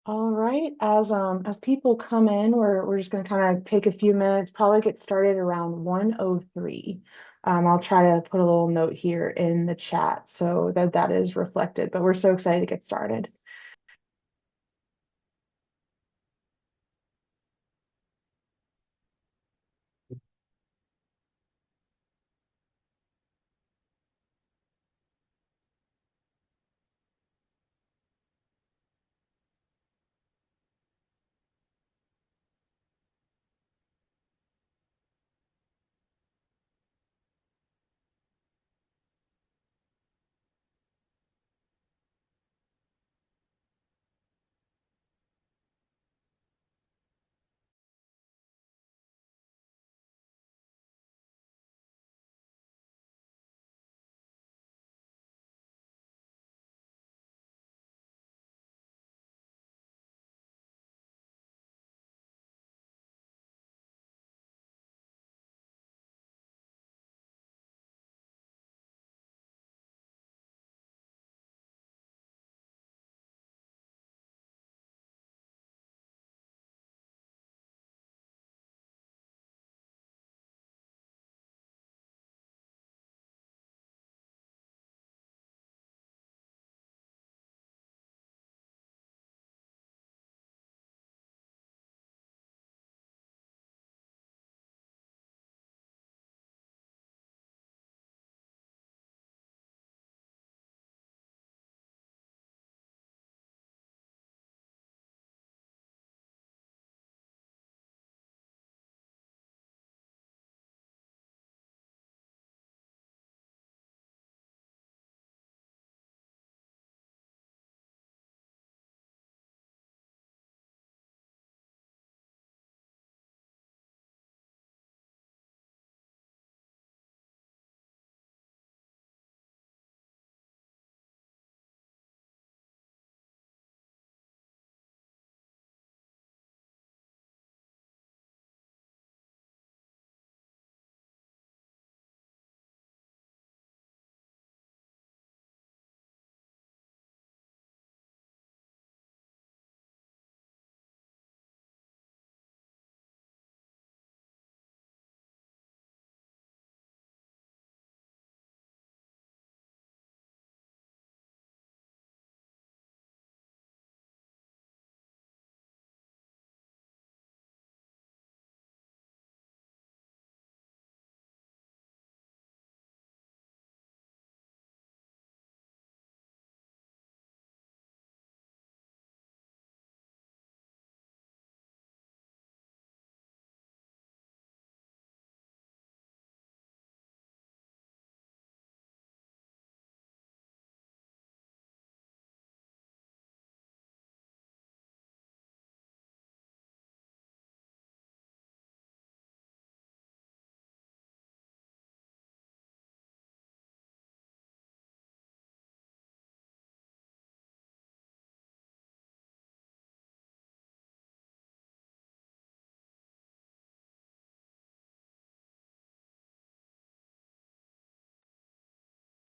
All right, as people come in, we're just gonna kind of take a few minutes, probably get started around 1:03. I'll try to put a little note here in the chat so that that is reflected, but we're so excited to get started.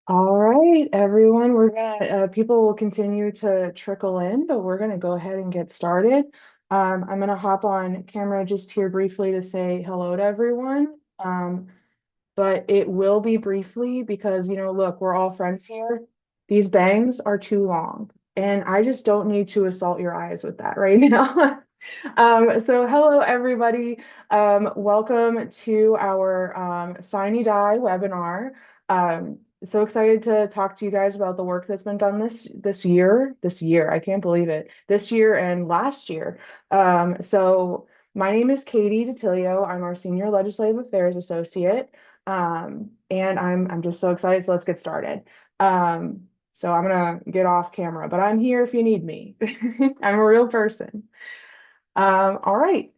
All right, everyone, we're gonna people will continue to trickle in, but we're gonna go ahead and get started. I'm gonna hop on camera just here briefly to say hello to everyone. But it will be briefly because, look, we're all friends here. These bangs are too long, and I just don't need to assault your eyes with that right now. So hello, everybody. Welcome to our Sine webinar. So excited to talk to you guys about the work that's been done this year. I can't believe it. This year and last year. So my name is Katie DiTilio. I'm our Senior Legislative Affairs Associate. And I'm just so excited. So let's get started. So I'm gonna get off camera, but I'm here if you need me. I'm a real person. All right.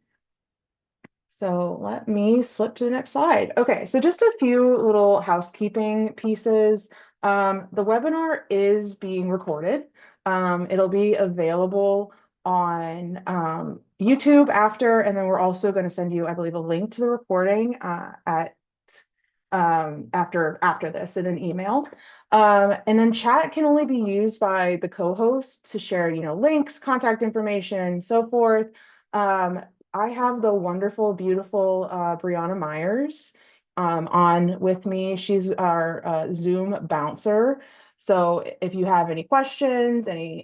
So let me slip to the next slide. Okay, so just a few little housekeeping pieces. The webinar is being recorded. It'll be available on YouTube after, and then we're also going to send you, I believe, a link to the recording at after this in an email. And then chat can only be used by the co-host to share, links, contact information, so forth. Um, I have the wonderful, beautiful Brianna Myers on with me. She's our Zoom bouncer. So if you have any questions, any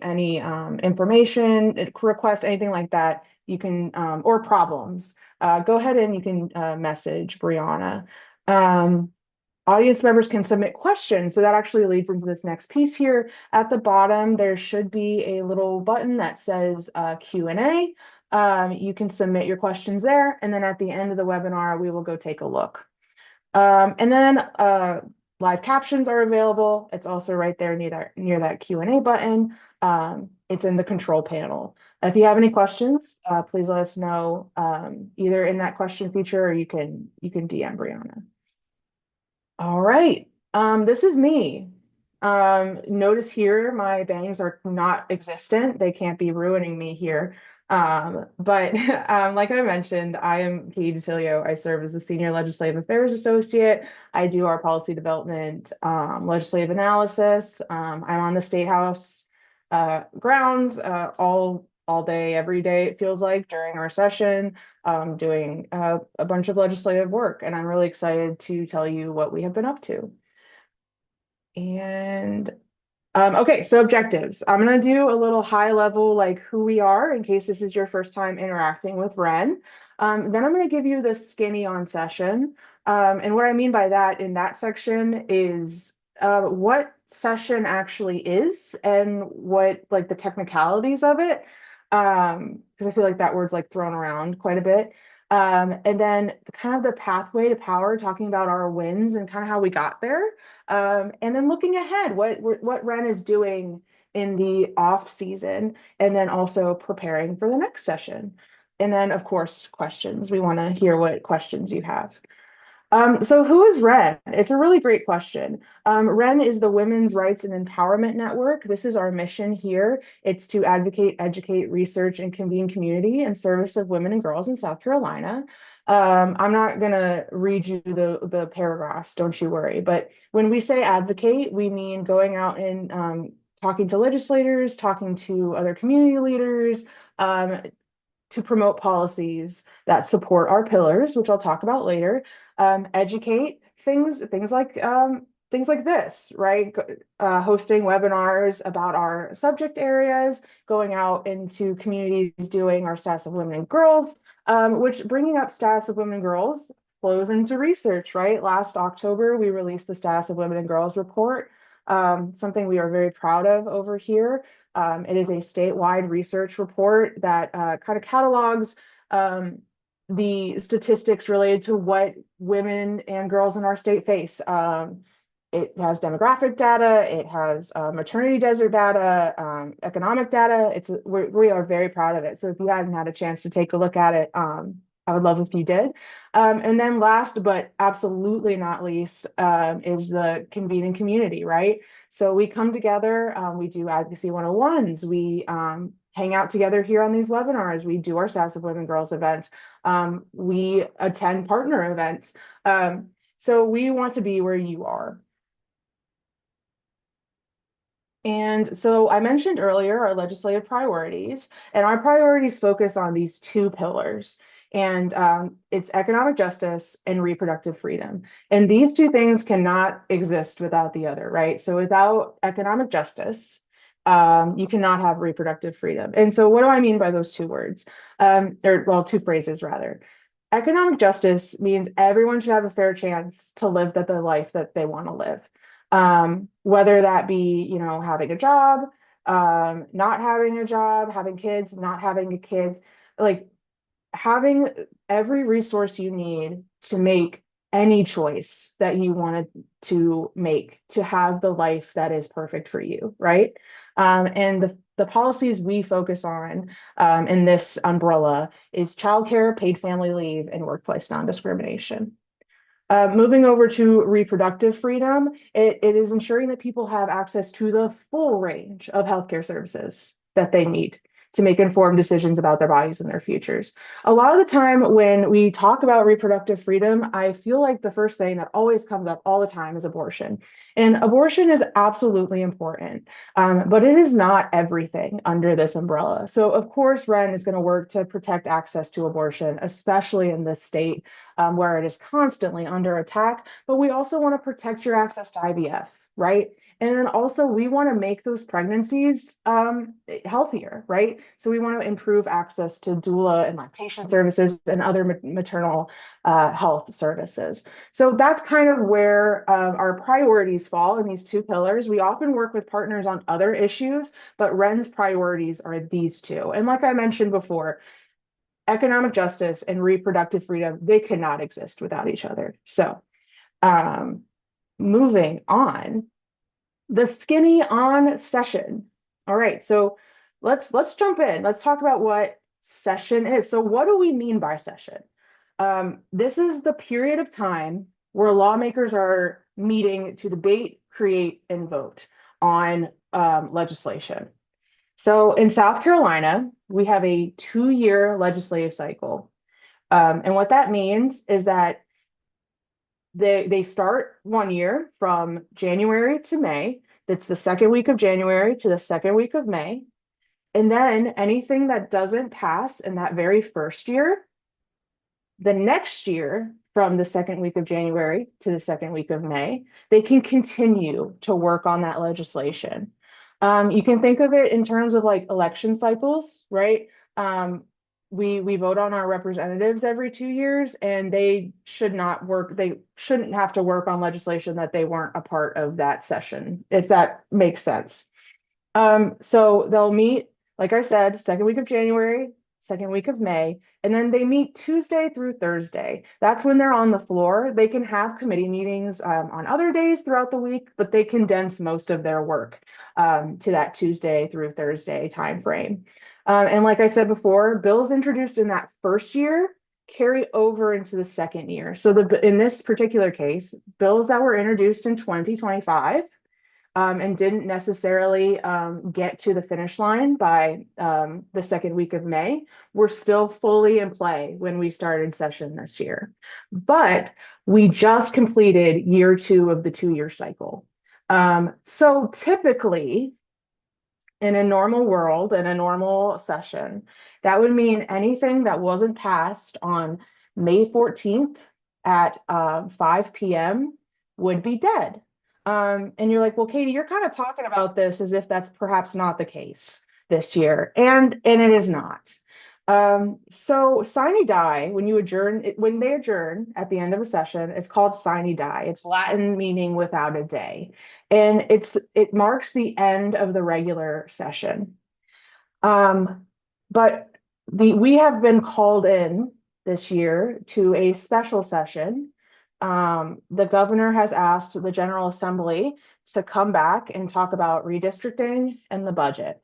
information, requests, anything like that, you can or problems, go ahead and you can message Brianna. Um, Audience members can submit questions. So that actually leads into this next piece here. At the bottom, there should be a little button that says Q&A. You can submit your questions there. And then at the end of the webinar, we will go take a look. And then live captions are available. It's also right there near that Q&A button. It's in the control panel. If you have any questions, please let us know either in that question feature or you can DM Brianna. All right. This is me. Notice here my bangs are not existent. They can't be ruining me here. But like I mentioned, I am Katie DeTilio. I serve as the Senior Legislative Affairs Associate. I do our policy development, legislative analysis. I'm on the State House grounds all day, every day, it feels like, during our session, doing a bunch of legislative work. And I'm really excited to tell you what we have been up to. And okay, so objectives. I'm going to do a little high level, like who we are, in case this is your first time interacting with WREN. Then I'm going to give you the skinny on session. And what I mean by that in that section is what session actually is and what like the technicalities of it. Because I feel like that word's like thrown around quite a bit. And then kind of the pathway to power, talking about our wins and kind of how we got there. And then looking ahead, what WREN is doing in the off season, and then also preparing for the next session. And then, of course, questions. We want to hear what questions you have. So who is WREN? It's a really great question. WREN is the Women's Rights and Empowerment Network. This is our mission here. It's to advocate, educate, research, and convene community in service of women and girls in South Carolina. I'm not going to read you the paragraphs, don't you worry. But when we say advocate, we mean going out and talking to legislators, talking to other community leaders, to promote policies that support our pillars, which I'll talk about later. Educate things like this, right? Hosting webinars about our subject areas, going out into communities doing our status of women and girls, which bringing up status of women and girls flows into research, right? Last October, we released the status of women and girls report, something we are very proud of over here. It is a statewide research report that kind of catalogs the statistics related to what women and girls in our state face. It has demographic data, it has maternity desert data, economic data. We are very proud of it. So if you hadn't had a chance to take a look at it, I would love if you did. And then last, but absolutely not least, is the convening community, right? So we come together, we do advocacy 101s, we hang out together here on these webinars, we do our Status of Women and Girls events, we attend partner events. So we want to be where you are. And so I mentioned earlier our legislative priorities, and our priorities focus on these two pillars. And it's economic justice and reproductive freedom. And these two things cannot exist without the other, right? So without economic justice, you cannot have reproductive freedom. And so what do I mean by those two words? Two phrases rather. Economic justice means everyone should have a fair chance to live the life that they want to live. Whether that be, having a job, not having a job, having kids, not having kids, like having every resource you need to make any choice that you wanted to make to have the life that is perfect for you, right? And the policies we focus on in this umbrella is childcare, paid family leave, and workplace non-discrimination. Moving over to reproductive freedom, it is ensuring that people have access to the full range of healthcare services that they need to make informed decisions about their bodies and their futures. A lot of the time when we talk about reproductive freedom, I feel like the first thing that always comes up all the time is abortion. And abortion is absolutely important, but it is not everything under this umbrella. So, of course, WREN is going to work to protect access to abortion, especially in this state where it is constantly under attack. But we also want to protect your access to IVF, right? And then also, we want to make those pregnancies healthier, right? So we want to improve access to doula and lactation services and other maternal health services. So that's kind of where our priorities fall in these two pillars. We often work with partners on other issues, but WREN's priorities are these two. And like I mentioned before, economic justice and reproductive freedom, they cannot exist without each other. So moving on, the skinny on session. All right, so let's jump in. Let's talk about what session is. So what do we mean by session? This is the period of time where lawmakers are meeting to debate, create, and vote on legislation. So in South Carolina, we have a 2-year legislative cycle. And what that means is that they start 1 year from January to May. That's the second week of January to the second week of May. And then anything that doesn't pass in that very first year, the next year from the second week of January to the second week of May, they can continue to work on that legislation. You can think of it in terms of like election cycles, right? We vote on our representatives every 2 years, and they shouldn't have to work on legislation that they weren't a part of that session, if that makes sense. So they'll meet, like I said, second week of January, second week of May, and then they meet Tuesday through Thursday. That's when they're on the floor. They can have committee meetings on other days throughout the week, but they condense most of their work to that Tuesday through Thursday timeframe. And like I said before, bills introduced in that first year carry over into the second year. So in this particular case, bills that were introduced in 2025 and didn't necessarily get to the finish line by the second week of May were still fully in play when we started session this year. But we just completed year 2 of the 2-year cycle. So typically, in a normal world, in a normal session, that would mean anything that wasn't passed on May 14th at 5 p.m. would be dead. And you're like, well, Katie, you're kind of talking about this as if that's perhaps not the case this year. And it is not. So sine die, when they adjourn at the end of a session, it's called sine die. It's Latin meaning without a day. And it marks the end of the regular session. But we have been called in this year to a special session. The governor has asked the General Assembly to come back and talk about redistricting and the budget.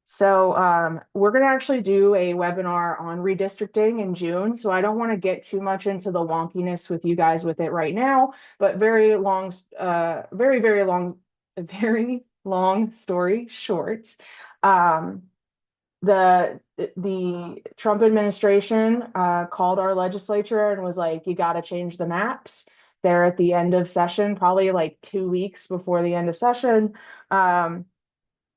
So we're going to actually do a webinar on redistricting in June. So I don't want to get too much into the wonkiness with you guys with it right now, but very long story short. The Trump administration called our legislature and was like, you got to change the maps. They're at the end of session, probably like 2 weeks before the end of session.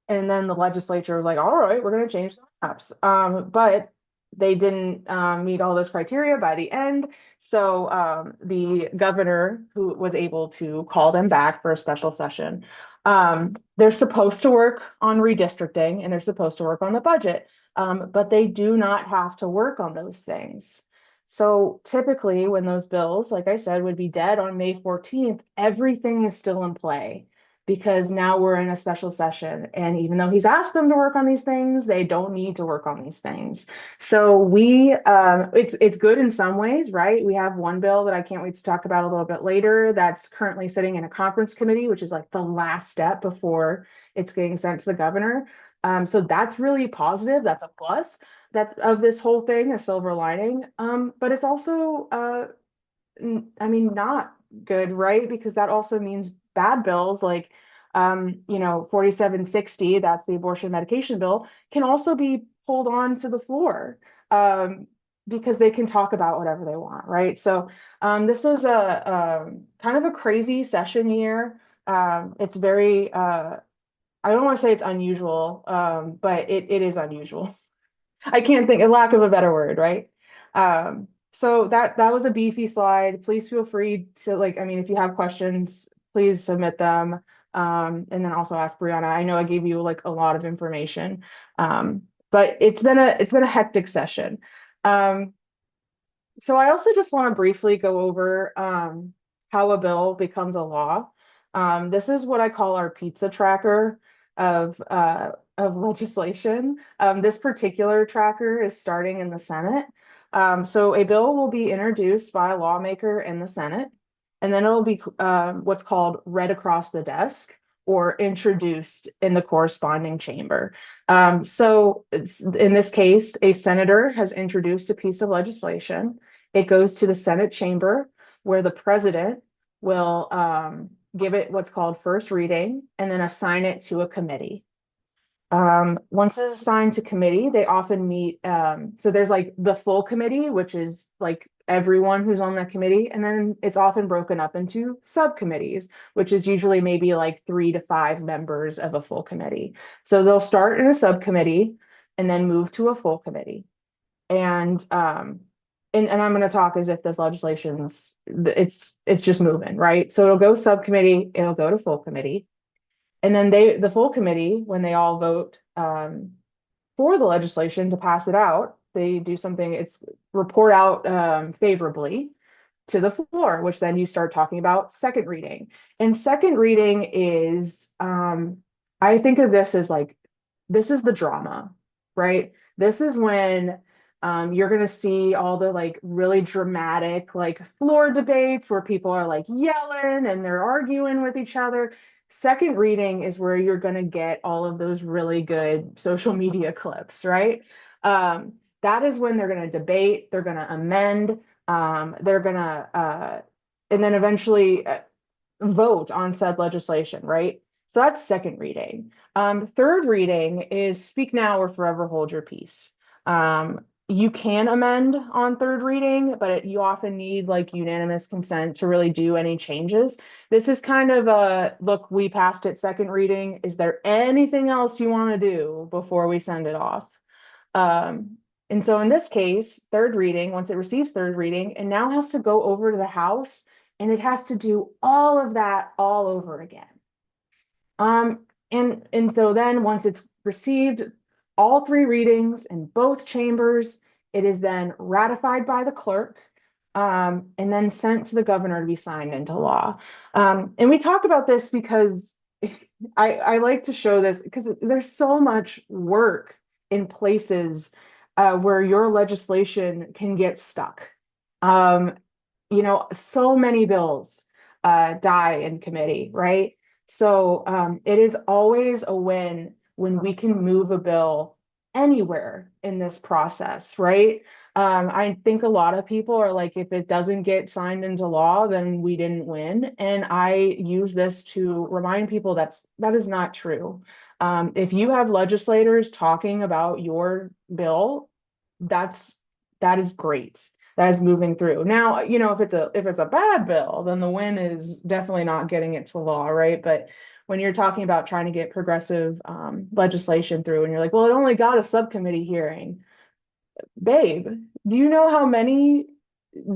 And then the legislature was like, all right, we're going to change the maps. But they didn't meet all those criteria by the end. So the governor, who was able to call them back for a special session, they're supposed to work on redistricting and they're supposed to work on the budget, but they do not have to work on those things. So typically when those bills, like I said, would be dead on May 14th, everything is still in play because now we're in a special session. And even though he's asked them to work on these things, they don't need to work on these things. So it's good in some ways, right? We have one bill that I can't wait to talk about a little bit later that's currently sitting in a conference committee, which is like the last step before it's getting sent to the governor. So that's really positive. That's a plus of this whole thing, a silver lining. But it's also, not good, right? Because that also means bad bills like 4760, that's the abortion medication bill, can also be pulled on to the floor, um, because they can talk about whatever they want, right? So this was a kind of a crazy session year. It's very, I don't want to say it's unusual, but it is unusual. I can't think, a lack of a better word, right? So that was a beefy slide. Please feel free to, like, I mean, if you have questions, please submit them. And then also ask Brianna. I know I gave you like a lot of information. But it's been a hectic session. Um, so I also just want to briefly go over how a bill becomes a law. This is what I call our pizza tracker of legislation. This particular tracker is starting in the Senate. So a bill will be introduced by a lawmaker in the Senate, and then it'll be what's called read across the desk or introduced in the corresponding chamber. So in this case, a senator has introduced a piece of legislation. It goes to the Senate chamber where the president will give it what's called first reading and then assign it to a committee. Once it's assigned to committee, they often meet. So there's like the full committee, which is like everyone who's on that committee. And then it's often broken up into subcommittees, which is usually maybe like 3 to 5 members of a full committee. So they'll start in a subcommittee and then move to a full committee. And I'm going to talk as if this legislation's it's just moving, right? So it'll go subcommittee, it'll go to full committee. And then the full committee, when they all vote for the legislation to pass it out, they do something, it's report out favorably to the floor, which then you start talking about second reading. And second reading is, I think of this as like, this is the drama, right? This is when you're going to see all the like really dramatic like floor debates where people are like yelling and they're arguing with each other. Second reading is where you're going to get all of those really good social media clips, right? That is when they're going to debate, they're going to amend, they're going to, and then eventually vote on said legislation, right? So that's second reading. Third reading is speak now or forever hold your peace. You can amend on third reading, but you often need like unanimous consent to really do any changes. This is kind of a look, we passed it second reading. Is there anything else you want to do before we send it off? And so in this case, third reading, once it receives third reading, it now has to go over to the House and it has to do all of that all over again. And so then once it's received all 3 readings in both chambers, it is then ratified by the clerk, and then sent to the governor to be signed into law. And we talk about this because I like to show this because there's so much work in places where your legislation can get stuck. So many bills die in committee, right? So it is always a win when we can move a bill anywhere in this process, right? I think a lot of people are like, if it doesn't get signed into law, then we didn't win. And I use this to remind people that is not true. If you have legislators talking about your bill, that is great. That is moving through. Now, if it's a bad bill, then the win is definitely not getting it to law, right? But when you're talking about trying to get progressive legislation through and you're like, well, it only got a subcommittee hearing. Babe, do you know how many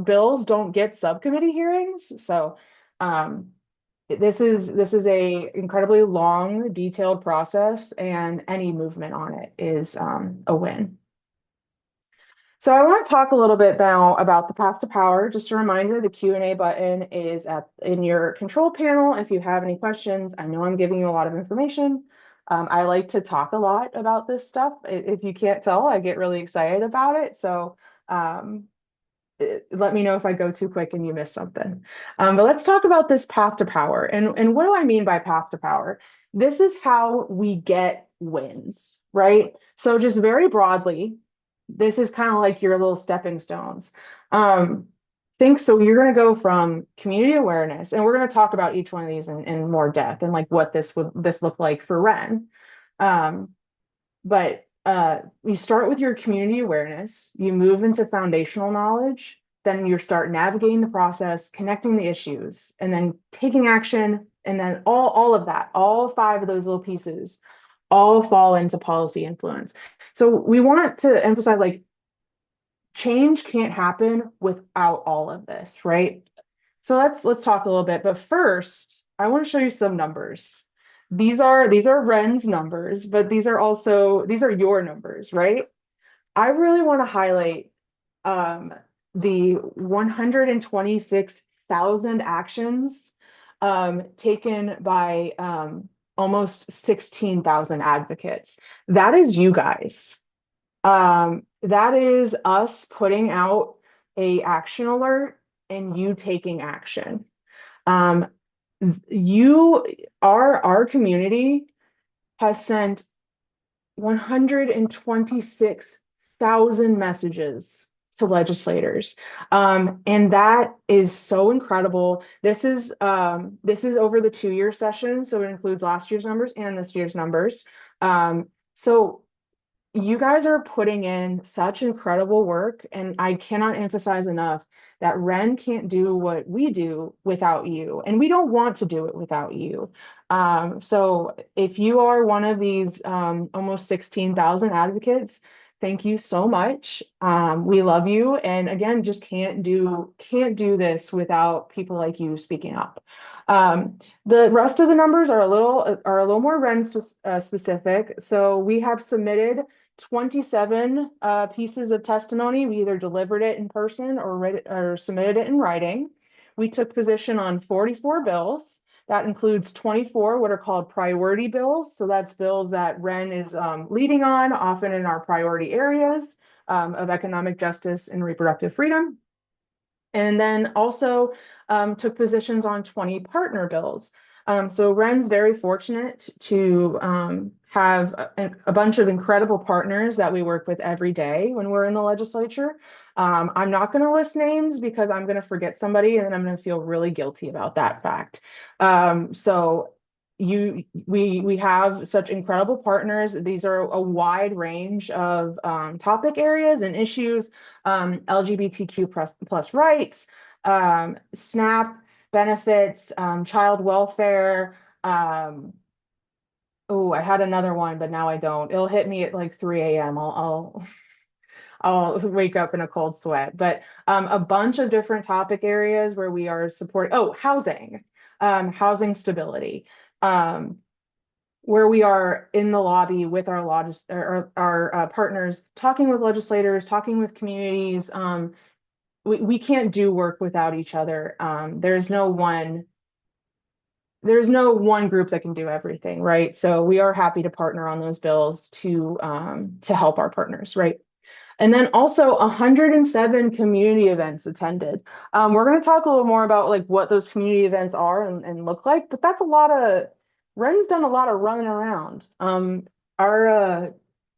bills don't get subcommittee hearings? So this is a incredibly long, detailed process, and any movement on it is a win. So I want to talk a little bit now about the path to power. Just a reminder, the Q&A button is in your control panel. If you have any questions, I know I'm giving you a lot of information. I like to talk a lot about this stuff. If you can't tell, I get really excited about it. So let me know if I go too quick and you miss something. But let's talk about this path to power. And what do I mean by path to power? This is how we get wins, right? So just very broadly, this is kind of like your little stepping stones. think so. You're going to go from community awareness, and we're going to talk about each one of these in more depth and like what this look like for REN. Um, but you start with your community awareness, you move into foundational knowledge, then you start navigating the process, connecting the issues, and then taking action, and then all of that, all five of those little pieces, all fall into policy influence. So we want to emphasize like change can't happen without all of this, right? So let's talk a little bit, but first, I want to show you some numbers. These are REN's numbers, but these are your numbers, right? I really want to highlight um, the 126,000 actions taken by almost 16,000 advocates. That is you guys. That is us putting out a action alert and you taking action. Um, you, our community has sent 126,000 messages to legislators. And that is so incredible. This is over the 2 year session, so it includes last year's numbers and this year's numbers. So you guys are putting in such incredible work, and I cannot emphasize enough that REN can't do what we do without you, and we don't want to do it without you. So if you are one of these almost 16,000 advocates, thank you so much. We love you, and again, just can't do this without people like you speaking up. The rest of the numbers are a little more REN specific. So we have submitted 27 pieces of testimony. We either delivered it in person or submitted it in writing. We took position on 44 bills. That includes 24 what are called priority bills. So that's bills that REN is leading on, often in our priority areas of economic justice and reproductive freedom. And then also took positions on 20 partner bills. So REN's very fortunate to have a bunch of incredible partners that we work with every day when we're in the legislature. I'm not going to list names because I'm going to forget somebody and then I'm going to feel really guilty about that fact. So we have such incredible partners. These are a wide range of topic areas and issues, LGBTQ plus rights, SNAP benefits, child welfare. Oh, I had another one, but now I don't. It'll hit me at like 3 a.m. I'll wake up in a cold sweat. But a bunch of different topic areas where we are supporting. Oh, housing stability. Where we are in the lobby with our partners, talking with legislators, talking with communities. We can't do work without each other. There's no one group that can do everything, right? So we are happy to partner on those bills to help our partners, right? And then also 107 community events attended. We're going to talk a little more about like what those community events are and look like, but that's a lot of REN's done a lot of running around. Our uh,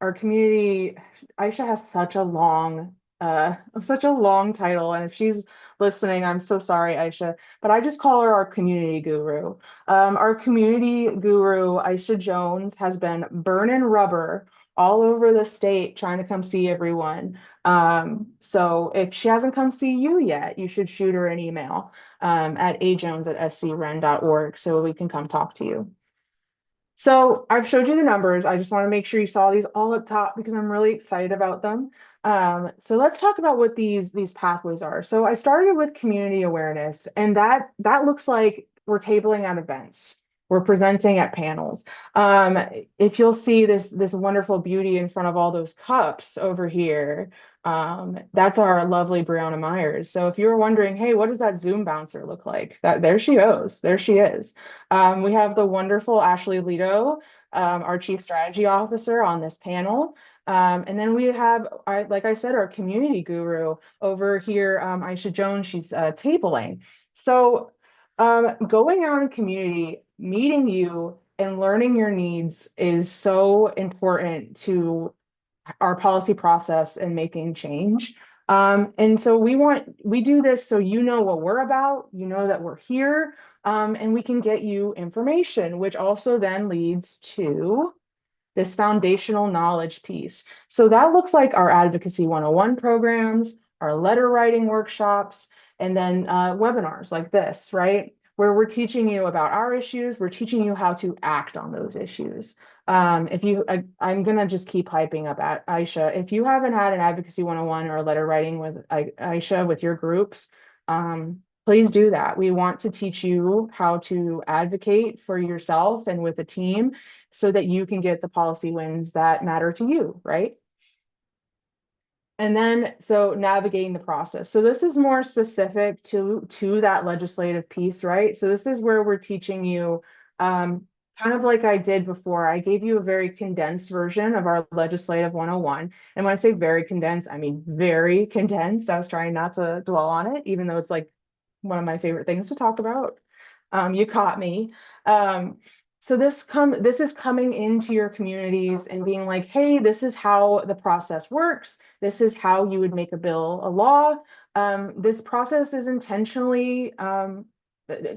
our community, Aisha has such a long title, and if she's listening, I'm so sorry, Aisha, but I just call her our community guru. Our community guru, Aisha Jones, has been burning rubber all over the state trying to come see everyone. So if she hasn't come see you yet, you should shoot her an email at ajones@scren.org so we can come talk to you. So I've showed you the numbers. I just want to make sure you saw these all up top because I'm really excited about them. So let's talk about what these pathways are. So I started with community awareness, and that looks like we're tabling at events. We're presenting at panels. Um, if you'll see this wonderful beauty in front of all those cups over here, that's our lovely Brianna Myers. So if you were wondering, hey, what does that Zoom bouncer look like? There she goes. There she is. We have the wonderful Ashley Leto, our Chief Strategy Officer, on this panel. And then we have, like I said, our community guru over here, Aisha Jones, she's tabling. So going out in community, meeting you and learning your needs is so important to our policy process and making change. And so we do this so you know what we're about, you know that we're here, and we can get you information, which also then leads to this foundational knowledge piece. So that looks like our Advocacy 101 programs, our letter writing workshops, and then webinars like this, right? Where we're teaching you about our issues, we're teaching you how to act on those issues. If you, I'm gonna just keep hyping up at Aisha. If you haven't had an Advocacy 101 or a letter writing with Aisha with your groups, please do that. We want to teach you how to advocate for yourself and with a team so that you can get the policy wins that matter to you, right? And then, so navigating the process. So this is more specific to that legislative piece, right? So this is where we're teaching you, kind of like I did before. I gave you a very condensed version of our legislative 101. And when I say very condensed, I mean very condensed. I was trying not to dwell on it, even though it's like one of my favorite things to talk about. You caught me. Um, so this is coming into your communities and being like, hey, this is how the process works. This is how you would make a bill a law. This process is intentionally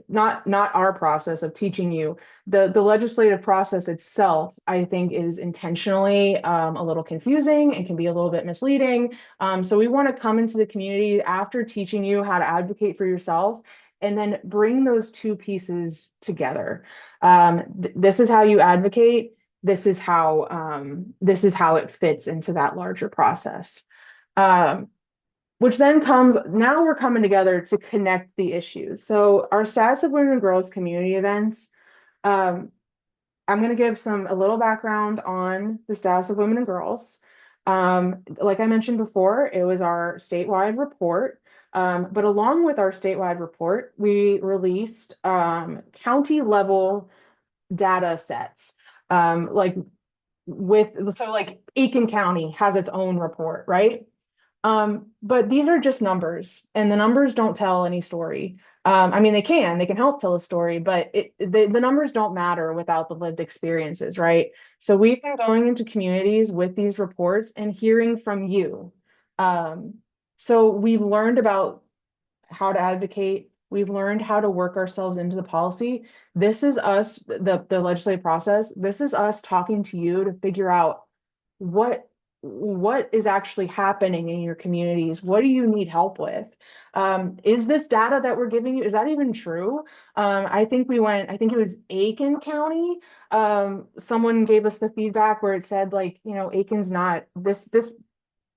not our process of teaching you. The legislative process itself, I think, is intentionally a little confusing and can be a little bit misleading. So we want to come into the community after teaching you how to advocate for yourself and then bring those two pieces together. This is how you advocate. This is how it fits into that larger process. Um, which then comes, now we're coming together to connect the issues. So our Status of Women and Girls community events, um, I'm going to give a little background on the Status of Women and Girls. Like I mentioned before, it was our statewide report. But along with our statewide report, we released county level data sets. Like so like Aiken County has its own report, right? But these are just numbers, and the numbers don't tell any story. I mean, they can help tell a story, but the numbers don't matter without the lived experiences, right? So we've been going into communities with these reports and hearing from you. Um, so we've learned about how to advocate. We've learned how to work ourselves into the policy. This is us, the legislative process. This is us talking to you to figure out what what is actually happening in your communities. What do you need help with? Is this data that we're giving you, is that even true? I think it was Aiken County. Someone gave us the feedback where it said like, Aiken's not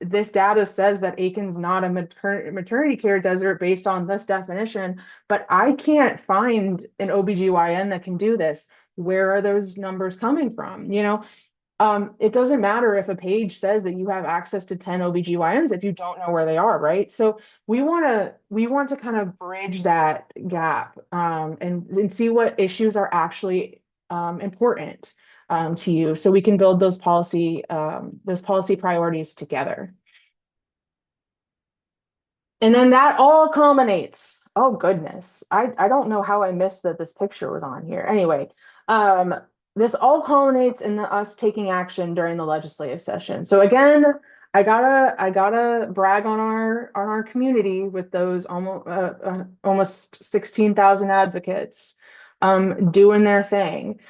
this data says that Aiken's not a maternity care desert based on this definition, but I can't find an OBGYN that can do this. Where are those numbers coming from? It doesn't matter if a page says that you have access to 10 OBGYNs if you don't know where they are, right? So we want to kind of bridge that gap, and see what issues are actually important to you, so we can build those policy priorities together. And then that all culminates. Oh goodness. I don't know how I missed that this picture was on here. Anyway, um, this all culminates in us taking action during the legislative session. So again, I gotta brag on our community with those almost 16,000 advocates doing their thing.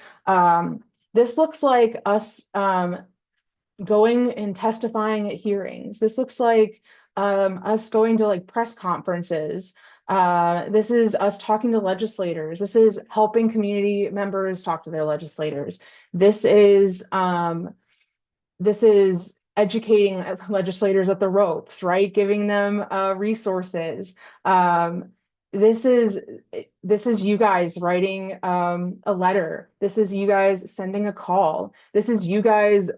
This looks like us going and testifying at hearings. This looks like us going to like press conferences. This is us talking to legislators. This is helping community members talk to their legislators. This is educating legislators at the ropes, right? Giving them resources. This is you guys writing a letter. This is you guys sending a call. This is you guys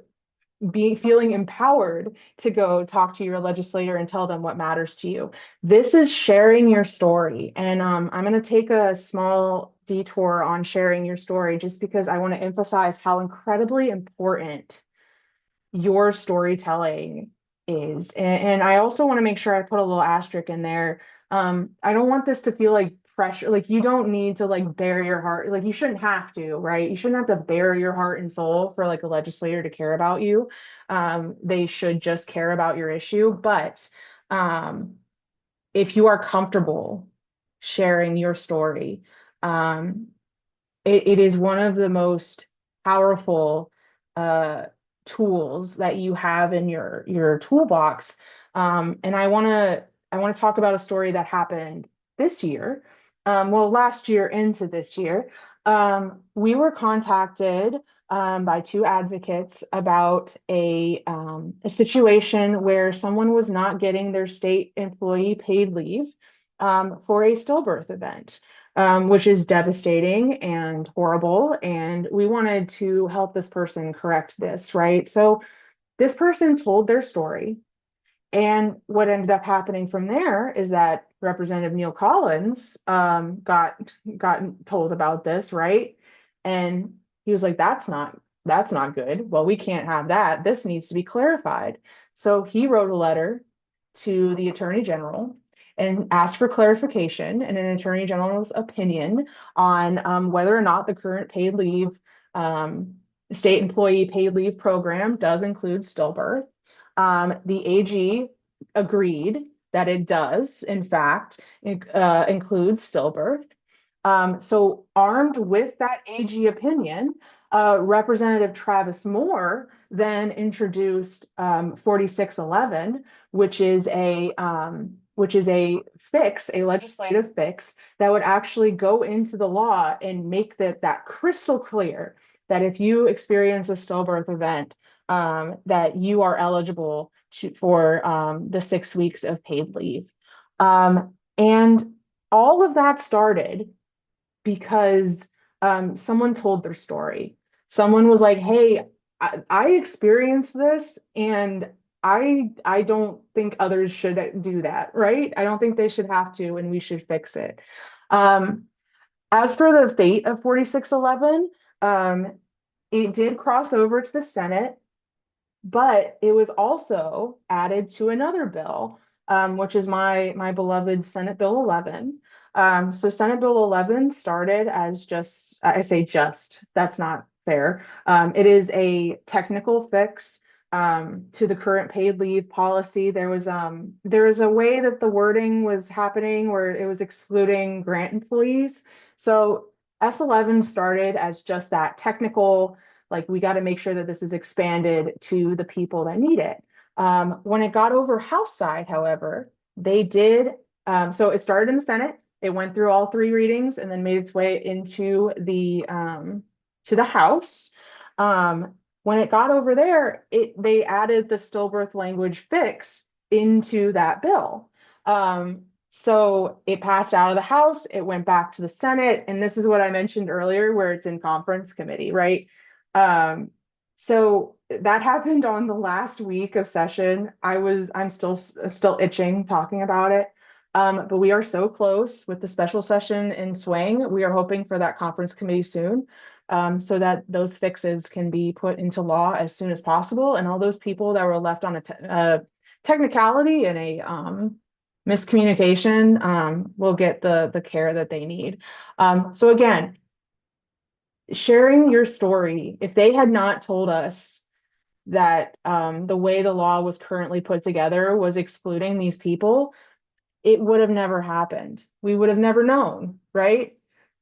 feeling empowered to go talk to your legislator and tell them what matters to you. This is sharing your story. And I'm going to take a small detour on sharing your story just because I want to emphasize how incredibly important your storytelling is. And I also want to make sure I put a little asterisk in there. I don't want this to feel like pressure. Like you don't need to like bare your heart. Like you shouldn't have to, right? You shouldn't have to bare your heart and soul for like a legislator to care about you. They should just care about your issue. But Um, if you are comfortable sharing your story, um, it is one of the most powerful uh, tools that you have in your toolbox. And I want to talk about a story that happened this year. Well, last year into this year. We were contacted by two advocates about a situation where someone was not getting their state employee paid leave for a stillbirth event, which is devastating and horrible. And we wanted to help this person correct this, right? So this person told their story. And what ended up happening from there is that Representative Neil Collins got told about this, right? And he was like, that's not good. Well, we can't have that. This needs to be clarified. So he wrote a letter to the Attorney General and asked for clarification and an Attorney General's opinion on whether or not the current paid leave, um, state employee paid leave program does include stillbirth. The AG agreed that it does, in fact, include stillbirth. So, armed with that AG opinion, Representative Travis Moore then introduced 4611, which is a fix, a legislative fix that would actually go into the law and make that crystal clear that if you experience a stillbirth event, that you are eligible for the 6 weeks of paid leave. And all of that started because someone told their story. Someone was like, "Hey, I experienced this, and I don't think others should do that, right? I don't think they should have to, and we should fix it." Um, as for the fate of 4611, it did cross over to the Senate, but it was also added to another bill, which is my beloved Senate Bill 11. So Senate Bill 11 started as just, I say just, that's not fair. It is a technical fix to the current paid leave policy. There was a way that the wording was happening where it was excluding grant employees. So S11 started as just that technical, like we got to make sure that this is expanded to the people that need it. When it got over House side, however, they did. So it started in the Senate. It went through all three readings and then made its way into the House. When it got over there, they added the stillbirth language fix into that bill. So it passed out of the House, it went back to the Senate, and this is what I mentioned earlier, where it's in conference committee, right? Um, so that happened on the last week of session. I'm still itching talking about it. But we are so close with the special session in swing. We are hoping for that conference committee soon, so that those fixes can be put into law as soon as possible. And all those people that were left on a technicality and a miscommunication will get the care that they need. So again, sharing your story, if they had not told us that the way the law was currently put together was excluding these people, it would have never happened. We would have never known, right?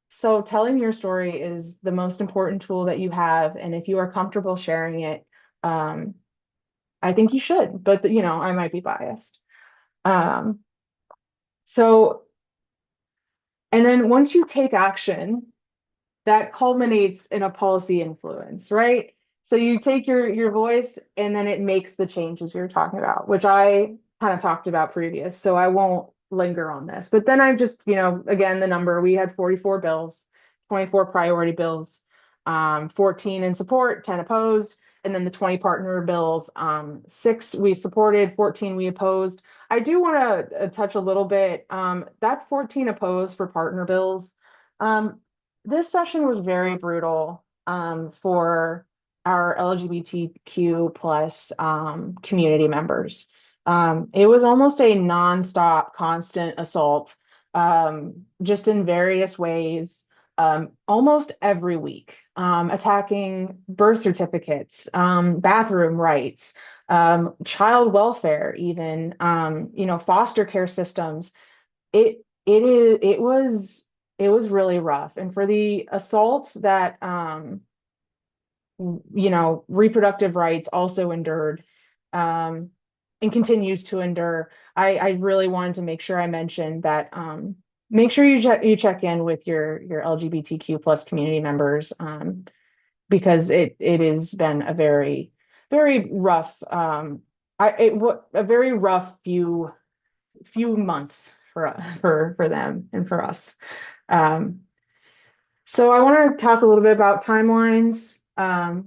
So telling your story is the most important tool that you have. And if you are comfortable sharing it, um, I think you should, but I might be biased. Um, so, and then once you take action, that culminates in a policy influence, right? So you take your voice and then it makes the changes you're talking about, which I kind of talked about previous. So I won't linger on this. But then I just, again, the number, we had 44 bills, 24 priority bills, 14 in support, 10 opposed, and then the 20 partner bills, 6 we supported, 14 we opposed. I do want to touch a little bit, that 14 opposed for partner bills. This session was very brutal for our LGBTQ plus community members. It was almost a nonstop, constant assault, just in various ways, almost every week, attacking birth certificates, bathroom rights, child welfare, even, foster care systems. It was really rough. And for the assaults that, reproductive rights also endured, um, and continues to endure. I really wanted to make sure I mentioned that. Make sure you check in with your LGBTQ plus community members, because it has been a very, very rough, a very rough few months for them and for us. Um, so I want to talk a little bit about timelines.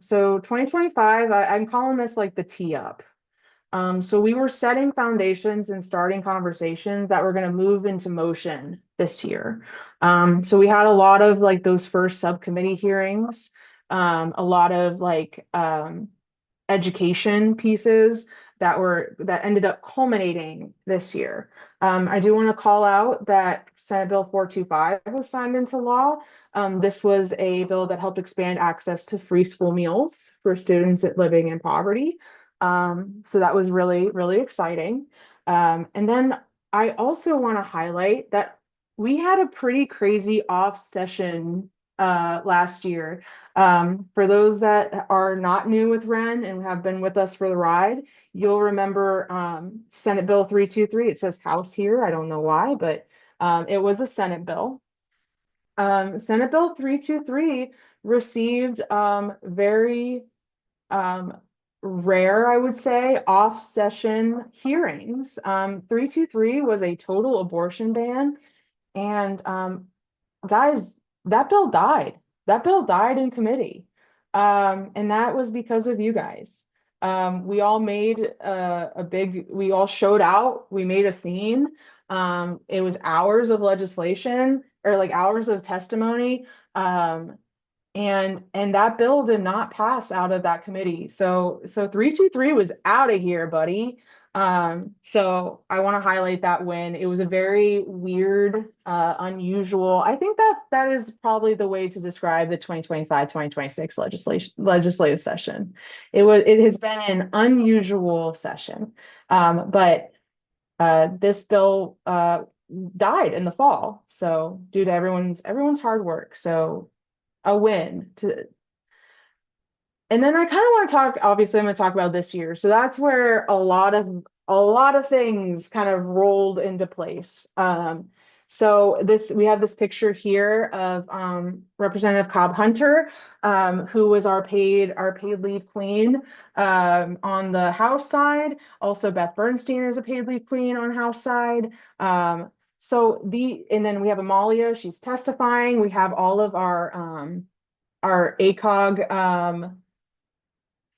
So 2025, I'm calling this like the tee up. So we were setting foundations and starting conversations that were going to move into motion this year. So we had a lot of like those first subcommittee hearings, a lot of like education pieces that ended up culminating this year. I do want to call out that Senate Bill 425 was signed into law. This was a bill that helped expand access to free school meals for students living in poverty. So that was really, really exciting. And then I also want to highlight that we had a pretty crazy off session last year. For those that are not new with WREN and have been with us for the ride, you'll remember Senate Bill 323. It says House here. I don't know why, but it was a Senate bill. Senate Bill 323 received very um, rare, I would say, off-session hearings. 323 was a total abortion ban, and guys, that bill died. That bill died in committee. And that was because of you guys. We all made we all showed out. We made a scene. It was hours of legislation or like hours of testimony. And that bill did not pass out of that committee. So 323 was out of here, buddy. So I want to highlight that win. It was a very weird, unusual. I think that is probably the way to describe the 2025-2026 legislative session. It has been an unusual session. But this bill died in the fall. So due to everyone's hard work. So a win to, and then I kind of want to talk, obviously I'm going to talk about this year. So that's where a lot of things kind of rolled into place. So we have this picture here of Representative Cobb Hunter, who was our paid leave queen on the House side. Also, Beth Bernstein is a paid leave queen on House side. And then we have Amalia, she's testifying. We have all of our ACOG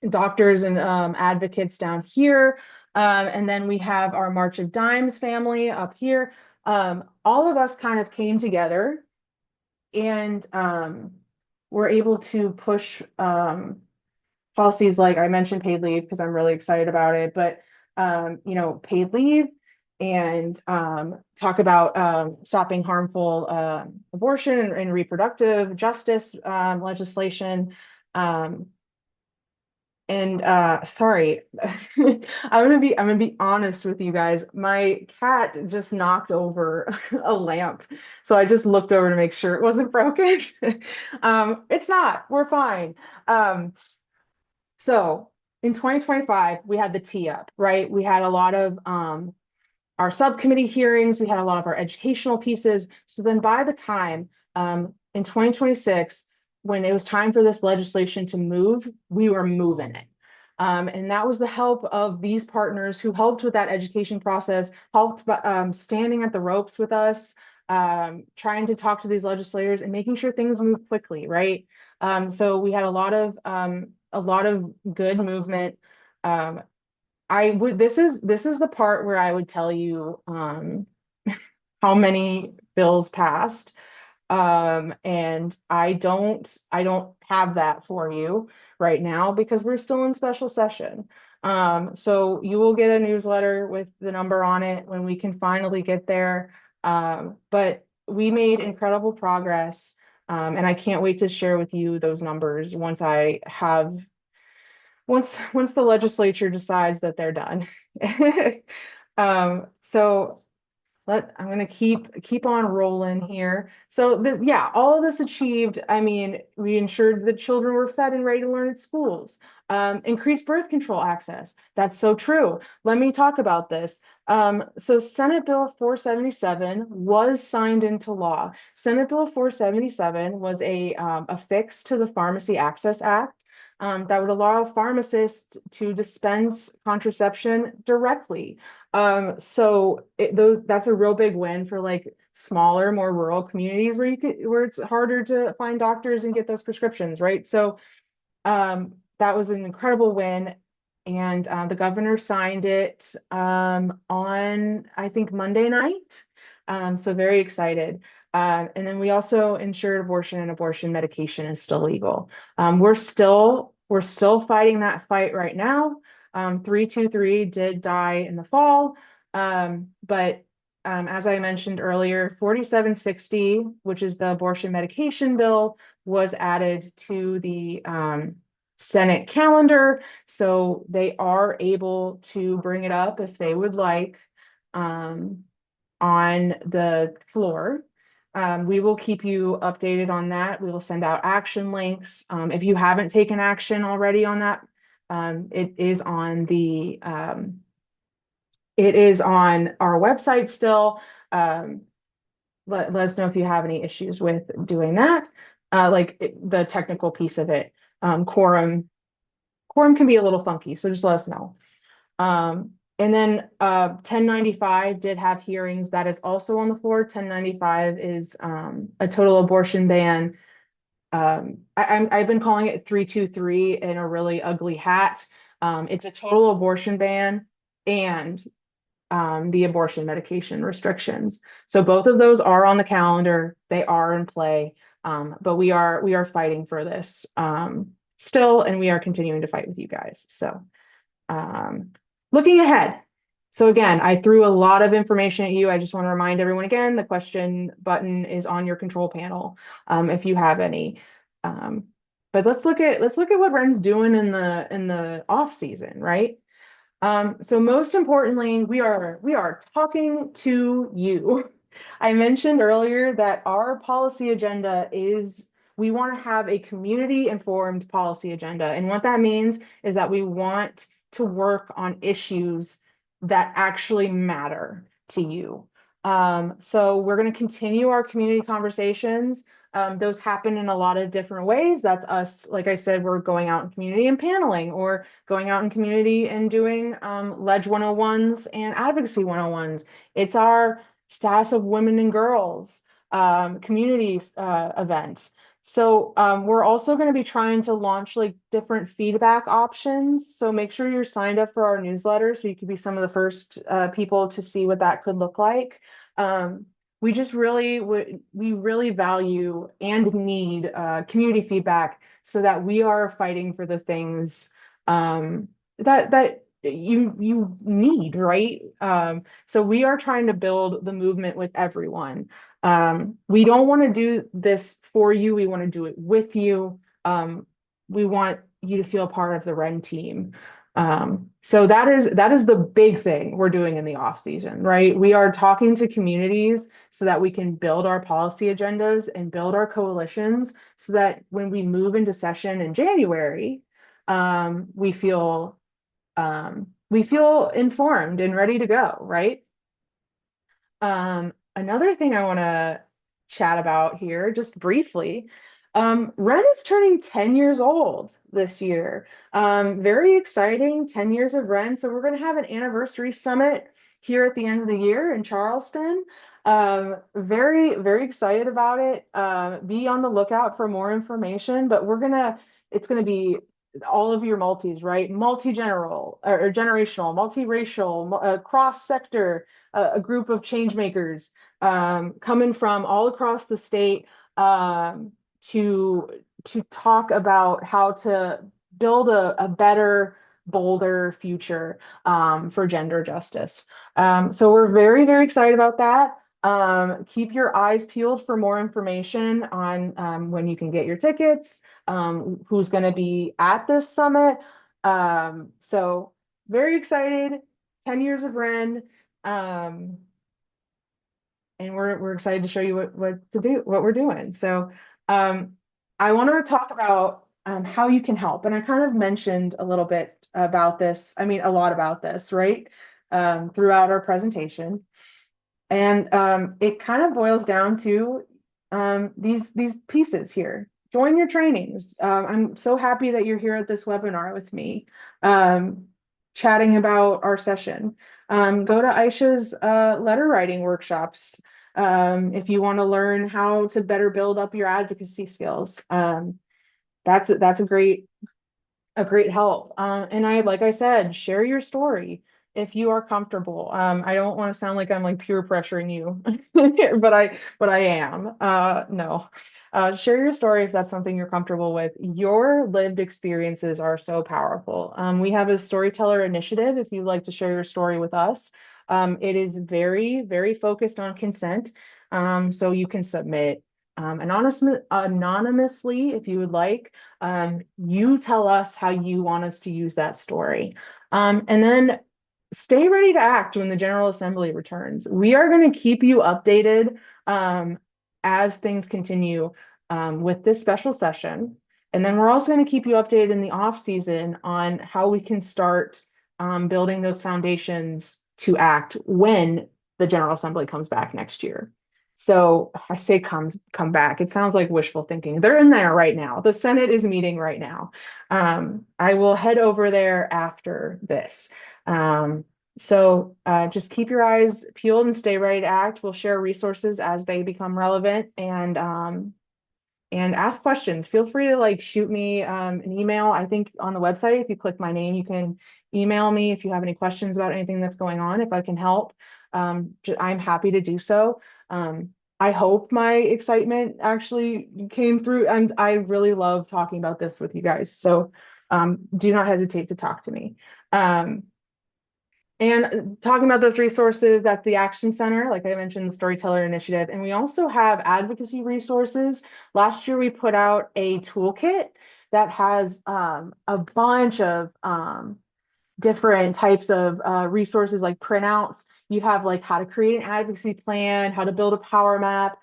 doctors and advocates down here. And then we have our March of Dimes family up here. All of us kind of came together and were able to push policies like I mentioned paid leave because I'm really excited about it, but paid leave and talk about stopping harmful abortion and reproductive justice legislation. And sorry, I'm gonna be honest with you guys. My cat just knocked over a lamp, so I just looked over to make sure it wasn't broken. It's not. We're fine. So in 2025, we had the tee up, right? We had a lot of our subcommittee hearings, we had a lot of our educational pieces. So then by the time in 2026, when it was time for this legislation to move, we were moving it. And that was the help of these partners who helped with that education process, helped standing at the ropes with us, trying to talk to these legislators and making sure things move quickly, right? So we had a lot of good movement. This is the part where I would tell you how many bills passed. And I don't have that for you right now because we're still in special session. So you will get a newsletter with the number on it when we can finally get there. But we made incredible progress. And I can't wait to share with you those numbers once the legislature decides that they're done. So I'm gonna keep on rolling here. So this, yeah, all of this achieved. I mean, we ensured that children were fed and ready to learn at schools. Increased birth control access. That's so true. Let me talk about this. So Senate Bill 477 was signed into law. Senate Bill 477 was a fix to the Pharmacy Access Act. That would allow pharmacists to dispense contraception directly. That's a real big win for like smaller, more rural communities where it's harder to find doctors and get those prescriptions, right? So that was an incredible win. And the governor signed it on, I think, Monday night. So very excited. And then we also ensured abortion, and abortion medication is still legal. We're still fighting that fight right now. 323 did die in the fall. But as I mentioned earlier, 4760, which is the abortion medication bill, was added to the Senate calendar. So they are able to bring it up if they would like on the floor. We will keep you updated on that. We will send out action links. If you haven't taken action already on that, it is on our website still. Let us know if you have any issues with doing that, the technical piece of it. Quorum can be a little funky, so just let us know. And then 1095 did have hearings. That is also on the floor. 1095 is a total abortion ban. I've been calling it 323 in a really ugly hat. It's a total abortion ban and the abortion medication restrictions. So both of those are on the calendar. They are in play. But we are fighting for this still, and we are continuing to fight with you guys. So looking ahead. So again, I threw a lot of information at you. I just want to remind everyone again, the question button is on your control panel if you have any. But let's look at what WREN's doing in the off season, right? So most importantly, we are talking to you. I mentioned earlier that our policy agenda is we want to have a community informed policy agenda. And what that means is that we want to work on issues that actually matter to you. So we're going to continue our community conversations. Those happen in a lot of different ways. That's us, like I said, we're going out in community and paneling, or going out in community and doing Ledge 101s and Advocacy 101s. It's our Status of Women and Girls community events. So we're also going to be trying to launch like different feedback options. So make sure you're signed up for our newsletter so you could be some of the first people to see what that could look like. We just really value and need community feedback so that we are fighting for the things that you need, right? So we are trying to build the movement with everyone. We don't want to do this for you. We want to do it with you. We want you to feel part of the WREN team. So that is the big thing we're doing in the off season, right? We are talking to communities so that we can build our policy agendas and build our coalitions so that when we move into session in January, we feel informed and ready to go, right? Another thing I want to chat about here, just briefly, WREN is turning 10 years old this year. Very exciting, 10 years of WREN. So we're going to have an anniversary summit here at the end of the year in Charleston. Very, very excited about it. Be on the lookout for more information, but it's going to be all of your multis, right? Multi-general or generational, multiracial, cross-sector, a group of change makers coming from all across the state to talk about how to build a better, bolder future for gender justice. So we're very, very excited about that. Keep your eyes peeled for more information on when you can get your tickets, who's going to be at this summit. So very excited, 10 years of WREN. Um, and we're excited to show you what we're doing. So um, I want to talk about how you can help. And I kind of mentioned a little bit about this, I mean, a lot about this, right? Throughout our presentation. And it kind of boils down to these pieces here. Join your trainings. I'm so happy that you're here at this webinar with me, um, chatting about our session. Go to Aisha's letter writing workshops if you want to learn how to better build up your advocacy skills. That's a great help. And like I said, share your story if you are comfortable. I don't want to sound like I'm like peer pressuring you, but I am. No. Share your story if that's something you're comfortable with. Your lived experiences are so powerful. We have a storyteller initiative if you'd like to share your story with us. It is very, very focused on consent. So you can submit anonymously if you would like. You tell us how you want us to use that story. And then stay ready to act when the General Assembly returns. We are going to keep you updated as things continue with this special session. And then we're also going to keep you updated in the off season on how we can start building those foundations to act when the General Assembly comes back next year. So I say come back. It sounds like wishful thinking. They're in there right now. The Senate is meeting right now. I will head over there after this. Just keep your eyes peeled and stay ready to act. We'll share resources as they become relevant and ask questions. Feel free to like shoot me an email. I think on the website, if you click my name, you can email me if you have any questions about anything that's going on, if I can help. I'm happy to do so. I hope my excitement actually came through, and I really love talking about this with you guys. So do not hesitate to talk to me. And talking about those resources, that's the Action Center, like I mentioned, the Storyteller Initiative. And we also have advocacy resources. Last year, we put out a toolkit that has a bunch of different types of resources like printouts. You have like how to create an advocacy plan, how to build a power map,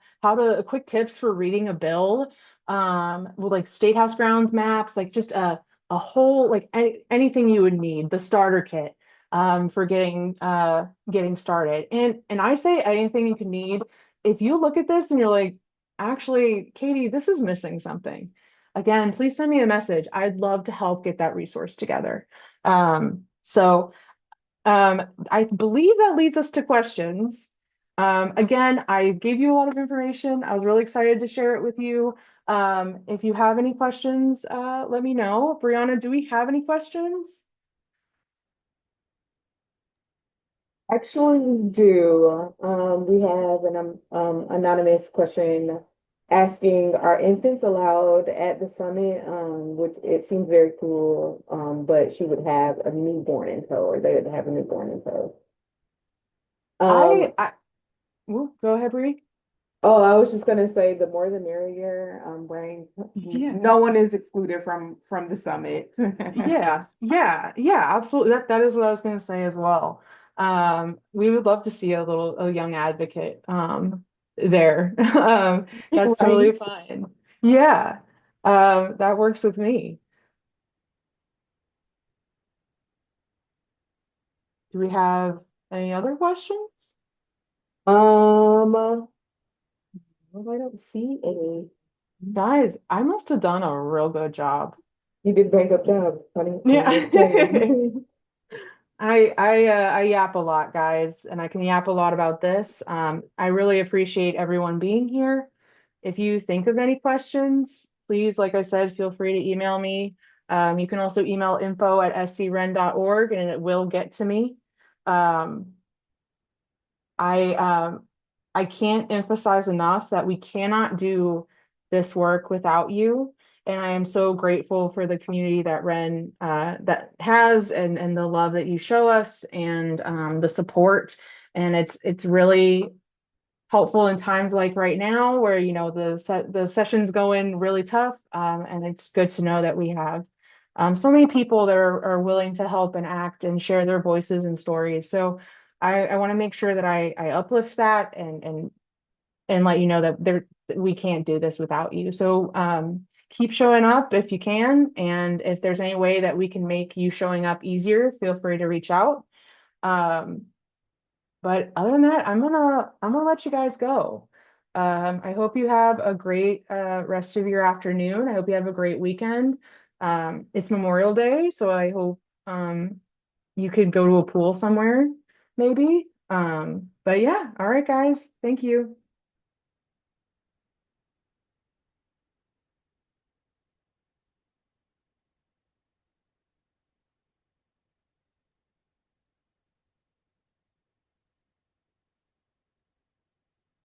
quick tips for reading a bill, with like state house grounds maps, like just a whole like anything you would need, the starter kit for getting started. And I say anything you can need. If you look at this and you're like, actually, Katie, this is missing something. Again, please send me a message. I'd love to help get that resource together. So I believe that leads us to questions. Again, I gave you a lot of information. I was really excited to share it with you. If you have any questions, let me know. Brianna, do we have any questions? Actually, we do. We have an anonymous question asking, are infants allowed at the summit? Which it seems very cool, but she would have a newborn in tow, or they would have a newborn in tow. Um, I go ahead, Bri. oh, I was just gonna say the more the merrier. Brain, Yeah. no one is excluded from the summit. Yeah, absolutely. That is what I was going to say as well. We would love to see a young advocate there. That's totally Right. fine. Yeah, that works with me. Do we have any other questions? Well, I don't see any. Guys, I must have done a real good job. You did bang up job, honey. I'm Yeah. just saying. I yap a lot, guys, and I can yap a lot about this. I really appreciate everyone being here. If you think of any questions, please, like I said, feel free to email me. You can also email info@scren.org and it will get to me. Um, I I can't emphasize enough that we cannot do this work without you. And I am so grateful for the community that WREN that has and the love that you show us and the support. And it's really helpful in times like right now where the session's going really tough. And it's good to know that we have So many people that are willing to help and act and share their voices and stories. So I want to make sure that I uplift that and let you know that we can't do this without you. So keep showing up if you can, and if there's any way that we can make you showing up easier, feel free to reach out. Um, but other than that, I'm gonna let you guys go. I hope you have a great rest of your afternoon. I hope you have a great weekend. It's Memorial Day, so I hope you could go to a pool somewhere, maybe. But yeah, all right, guys. Thank you.